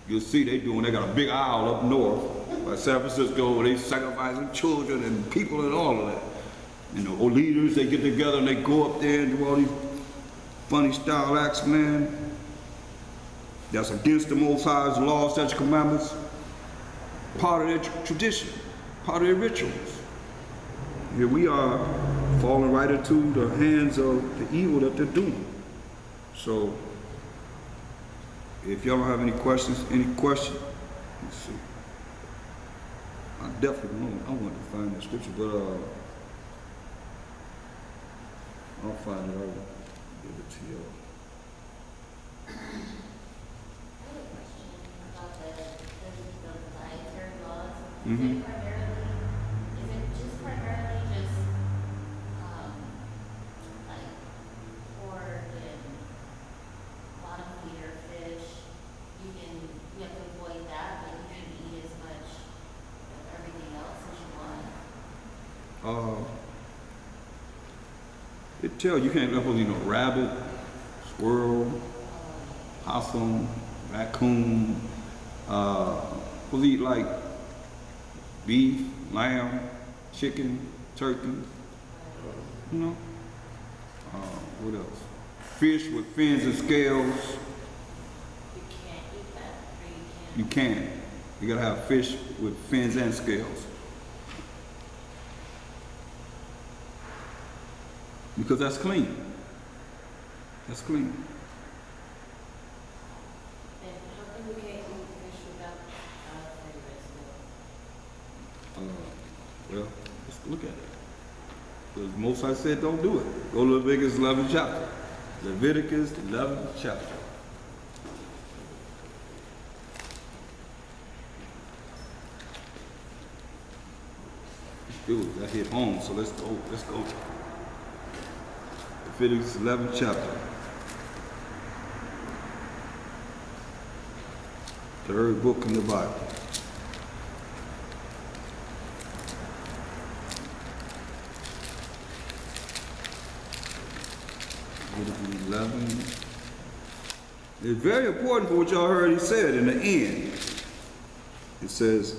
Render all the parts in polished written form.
You'll see they got a big aisle up north by San Francisco where they sacrificing children and people and all of that. You know, or leaders, they get together and they go up there and do all these funny style acts, man. That's against the Most High's laws, statutes, commandments. Part of their tradition, part of their rituals. Here we are falling right into the hands of the evil that they're doing. So, if y'all don't have any questions, let's see. I definitely want to find that scripture, but I'll find it. I'll give it to y'all. Is it primarily just like pork and bottom feeder fish? You have to avoid that, but you can eat as much of everything else as you want. It tells you can't eat no rabbit, squirrel, possum, raccoon. We'll eat like beef, lamb, chicken, turkey, you know. What else? Fish with fins and scales. You can't eat that, or You can. You gotta have fish with fins and scales. Because that's clean. That's clean. And how come we can't eat fish without Well, let's look at it. Because Most High said don't do it. Go to Leviticus 11th chapter. Leviticus 11th chapter. Good, that hit home, so let's go. Leviticus 11th chapter. Third book in the Bible. Leviticus 11. It's very important for what y'all heard he said in the end. It says,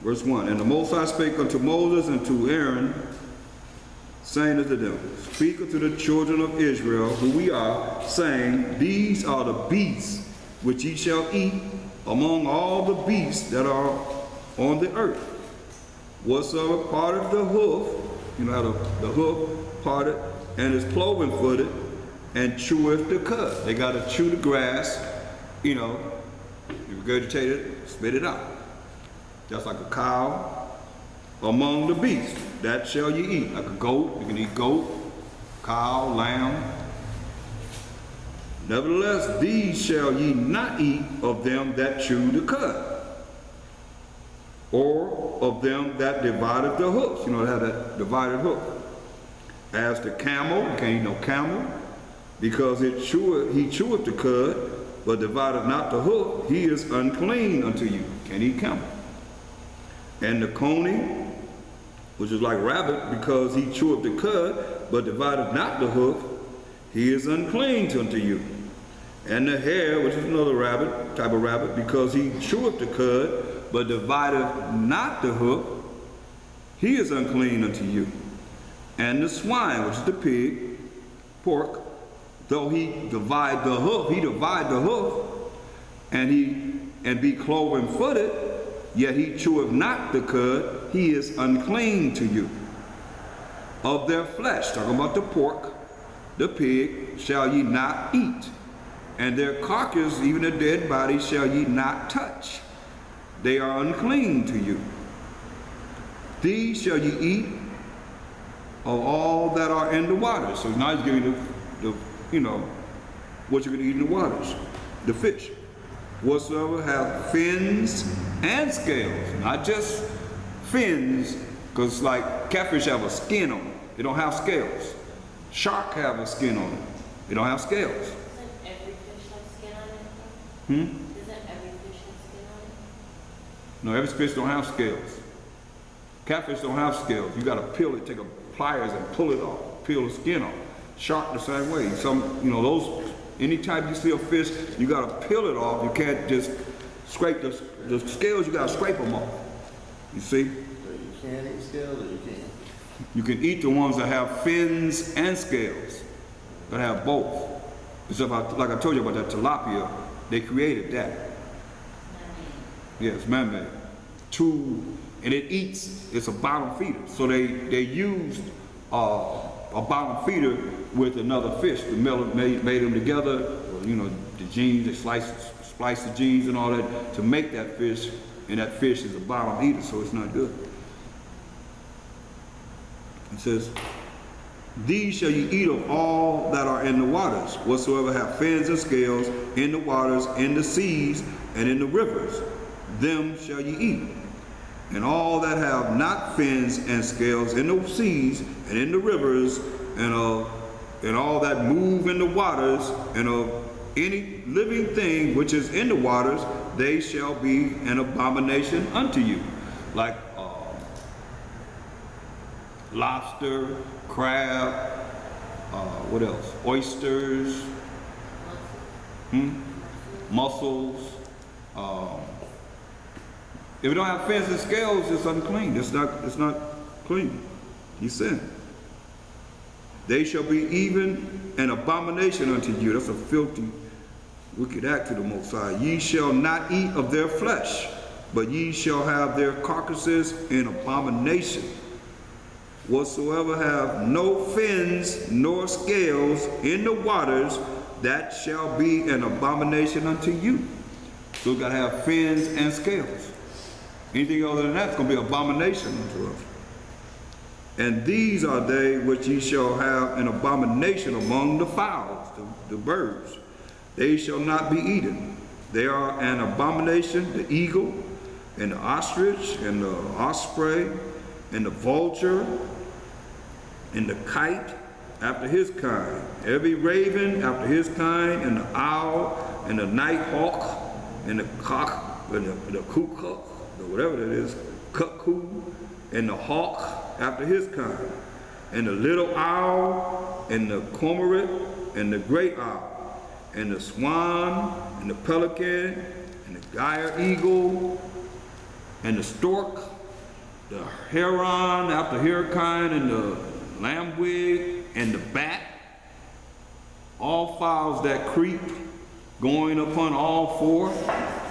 verse 1, and the Most High spake unto Moses and to Aaron, saying unto them, speak unto the children of Israel, who we are, saying, these are the beasts which ye shall eat among all the beasts that are on the earth. Whatsoever parted the hoof, you know how the hoof parted, and is cloven footed, and cheweth the cud. They got to chew the grass, you know, you regurgitate it, spit it out. Just like a cow among the beasts, that shall ye eat. Like a goat, you can eat goat, cow, lamb. Nevertheless, these shall ye not eat of them that chew the cud, or of them that divided the hoofs. You know, they have that divided hoof. As the camel, you can't eat no camel, because he cheweth the cud, but divideth not the hoof, he is unclean unto you. Can't eat camel. And the coney, which is like rabbit, because he cheweth the cud, but divideth not the hoof, he is unclean unto you. And the hare, which is another rabbit, type of rabbit, because he cheweth the cud, but divideth not the hoof, he is unclean unto you. And the swine, which is the pig, pork, though he divide the hoof, and be cloven footed, yet he cheweth not the cud, he is unclean to you. Of their flesh, talking about the pork, the pig, shall ye not eat, and their carcass, even the dead body, shall ye not touch. They are unclean to you. These shall ye eat of all that are in the waters. So now he's giving the you know, what you're going to eat in the waters, the fish. Whatsoever have fins and scales, not just fins, because like catfish have a skin on it. They don't have scales. Shark have a skin on it. They don't have scales. Doesn't every fish have skin on it? Doesn't every fish have skin on it? No, every fish don't have scales. Catfish don't have scales. You got to peel it, take a pliers and pull it off, peel the skin off. Shark the same way. Some, you know, those, any type you see a fish, you got to peel it off. You can't just Scrape the scales, you gotta scrape them off. You see? So you can eat scales or you can't? You can eat the ones that have fins and scales, that have both. Except like I told you about that tilapia, they created that. Yeah, it's man-made. And it eats, it's a bottom feeder. So they used a bottom feeder with another fish. The miller made them together, you know, the genes, they splice the genes and all that to make that fish, and that fish is a bottom eater, so it's not good. It says, these shall you eat of all that are in the waters, whatsoever have fins and scales in the waters, in the seas, and in the rivers, them shall you eat. And all that have not fins and scales in the seas and in the rivers, and all that move in the waters, and of any living thing which is in the waters, they shall be an abomination unto you. Like lobster, crab, what else? Oysters, mussels. If it don't have fins and scales, it's unclean. It's not clean. He said, they shall be even an abomination unto you. That's a filthy, wicked act to the Most High. Ye shall not eat of their flesh, but ye shall have their carcasses in abomination. Whatsoever have no fins nor scales in the waters, that shall be an abomination unto you. So we gotta have fins and scales. Anything other than that's gonna be abomination unto us. And these are they which ye shall have an abomination among the fowls, the birds. They shall not be eaten. They are an abomination, the eagle, and the ostrich, and the osprey, and the vulture, and the kite after his kind, every raven after his kind, and the owl, and the night hawk, and the cock, and the cuckoo, whatever that is, cuckoo, and the hawk after his kind, and the little owl, and the cormorant, and the great owl, and the swan, and the pelican, and the gyre eagle, and the stork, the heron after her kind, and the lambwig, and the bat, all fowls that creep, going upon all four,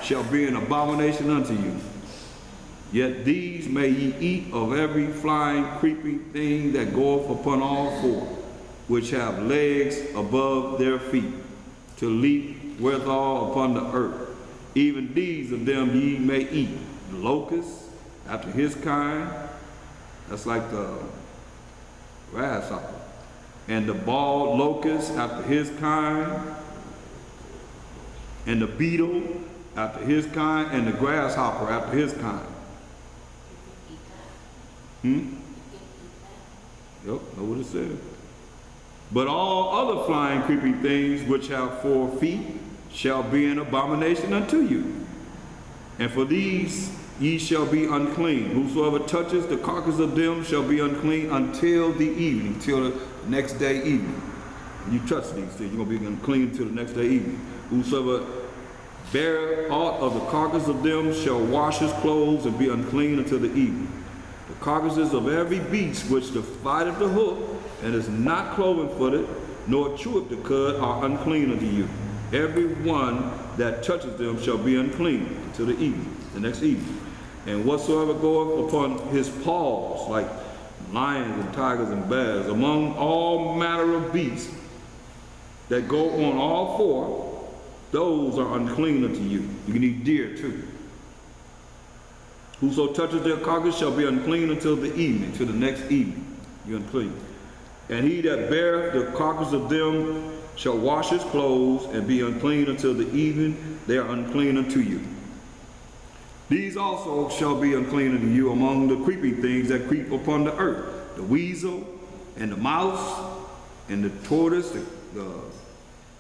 shall be an abomination unto you. Yet these may ye eat of every flying, creeping thing that goeth upon all four, which have legs above their feet, to leap withal upon the earth. Even these of them ye may eat. The locust, after his kind, that's like the grasshopper. And the bald locust, after his kind. And the beetle, after his kind. And the grasshopper, after his kind. Yep, know what it says. But all other flying, creeping things which have 4 feet shall be an abomination unto you. And for these ye shall be unclean. Whosoever touches the carcass of them shall be unclean until the evening, till the next day evening. When you touch these things, you're going to be unclean until the next day evening. Whosoever beareth aught of the carcass of them shall wash his clothes and be unclean until the evening. The carcasses of every beast which divideth the hoof and is not cloven-footed, nor cheweth the cud, are unclean unto you. Every one that touches them shall be unclean until the evening, the next evening. And whatsoever goeth upon his paws, like lions and tigers and bears, among all manner of beasts that go on all 4, those are unclean unto you. You can eat deer too. Whoso touches their carcass shall be unclean until the evening, till the next evening. You're unclean. And he that beareth the carcass of them shall wash his clothes and be unclean until the evening. They are unclean unto you. These also shall be unclean unto you among the creeping things that creep upon the earth. The weasel, and the mouse, and the tortoise, the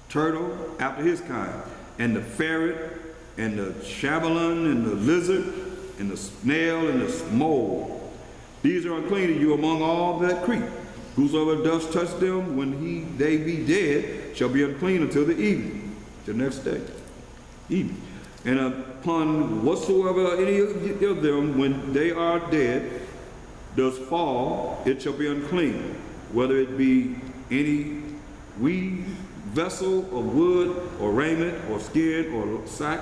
turtle after his kind, and the ferret, and the shabalon, and the lizard, and the snail, and the mole. These are unclean to you among all that creep. Whosoever does touch them when they be dead shall be unclean until the evening, the next day, evening. And upon whatsoever any of them, when they are dead, does fall, it shall be unclean, whether it be any weed, vessel of wood, or raiment, or skin, or sack,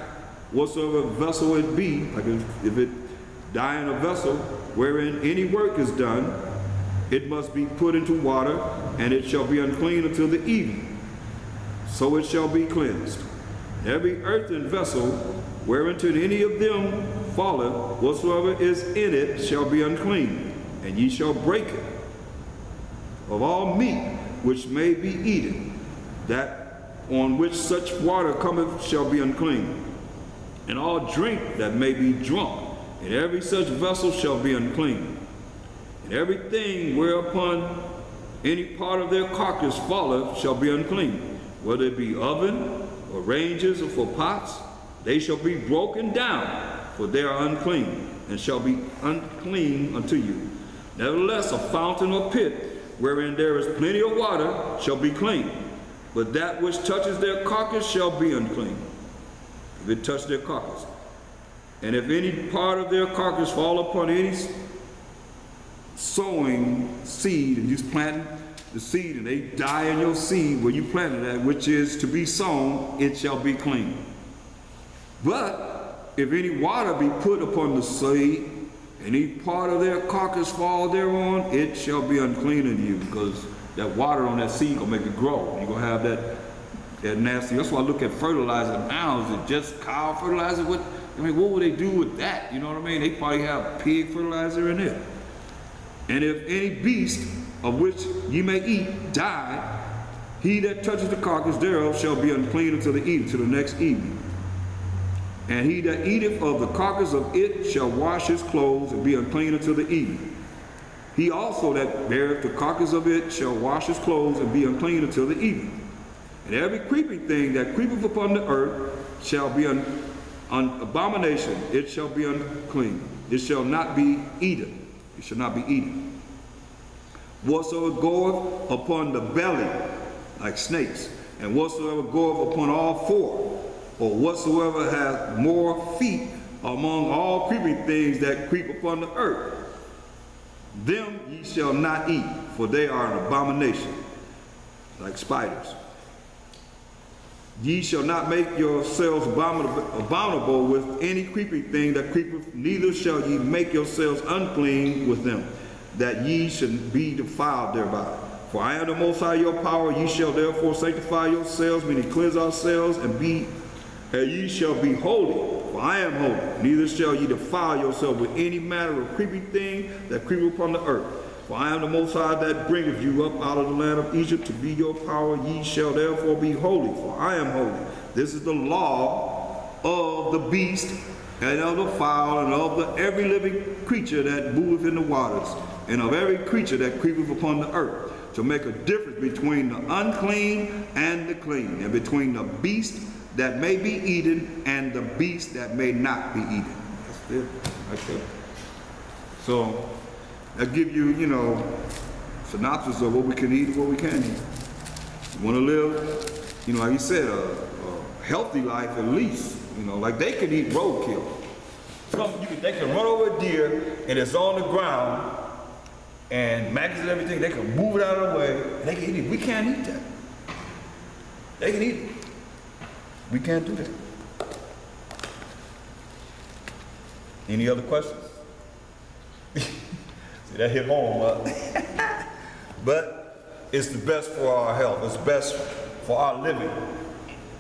whatsoever vessel it be, like if it die in a vessel wherein any work is done, it must be put into water, and it shall be unclean until the evening. So it shall be cleansed. Every earthen vessel whereinto any of them falleth, whatsoever is in it shall be unclean, and ye shall break it. Of all meat which may be eaten, that on which such water cometh shall be unclean. And all drink that may be drunk, and every such vessel shall be unclean. And everything whereupon any part of their carcass falleth shall be unclean, whether it be oven, or ranges, or for pots, they shall be broken down, for they are unclean, and shall be unclean unto you. Nevertheless, a fountain or pit, wherein there is plenty of water, shall be clean. But that which touches their carcass shall be unclean, if it touch their carcass. And if any part of their carcass fall upon any sowing seed, and you planting the seed, and they die in your seed where you planted that, which is to be sown, it shall be clean. But if any water be put upon the seed, any part of their carcass fall thereon, it shall be unclean unto you, because that water on that seed gonna make it grow. You're gonna have that nasty. That's why I look at fertilizer now. Is it just cow fertilizer? What would they do with that? You know what I mean? They probably have pig fertilizer in it. And if any beast of which ye may eat die, he that touches the carcass thereof shall be unclean until the evening, till the next evening. And he that eateth of the carcass of it shall wash his clothes and be unclean until the evening. He also that beareth the carcass of it shall wash his clothes and be unclean until the evening. And every creeping thing that creepeth upon the earth shall be an abomination. It shall be unclean. It shall not be eaten. It shall not be eaten. Whatsoever goeth upon the belly, like snakes, and whatsoever goeth upon all four, or whatsoever hath more feet among all creeping things that creep upon the earth, them ye shall not eat, for they are an abomination, like spiders. Ye shall not make yourselves abominable with any creeping thing that creepeth, neither shall ye make yourselves unclean with them, that ye should be defiled thereby. For I am the Most High your power. Ye shall therefore sanctify yourselves, meaning cleanse ourselves, and ye shall be holy, for I am holy. Neither shall ye defile yourself with any manner of creeping thing that creepeth upon the earth. For I am the Most High that bringeth you up out of the land of Egypt to be your power. Ye shall therefore be holy, for I am holy. This is the law of the beast, and of the fowl, and of every living creature that moveth in the waters, and of every creature that creepeth upon the earth, to make a difference between the unclean and the clean, and between the beast that may be eaten and the beast that may not be eaten. That's it, right there. So, I give you, synopsis of what we can eat and what we can't eat. You want to live, like you said, a healthy life at least. Like they can eat roadkill. They can run over a deer and it's on the ground and maggots and everything. They can move it out of the way. They can eat it. We can't eat that. They can eat it. We can't do that. Any other questions? See, that hit home, but it's the best for our health. It's best for our living.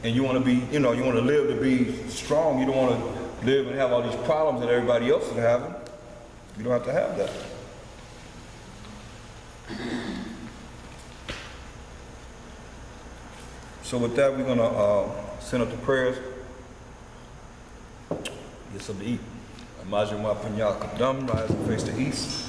And you want to be, you want to live to be strong. You don't want to live and have all these problems that everybody else is having. You don't have to have that. So with that, we're going to send up the prayers. Get something to eat. Imagine Wapanya Kadam, rise and face the east.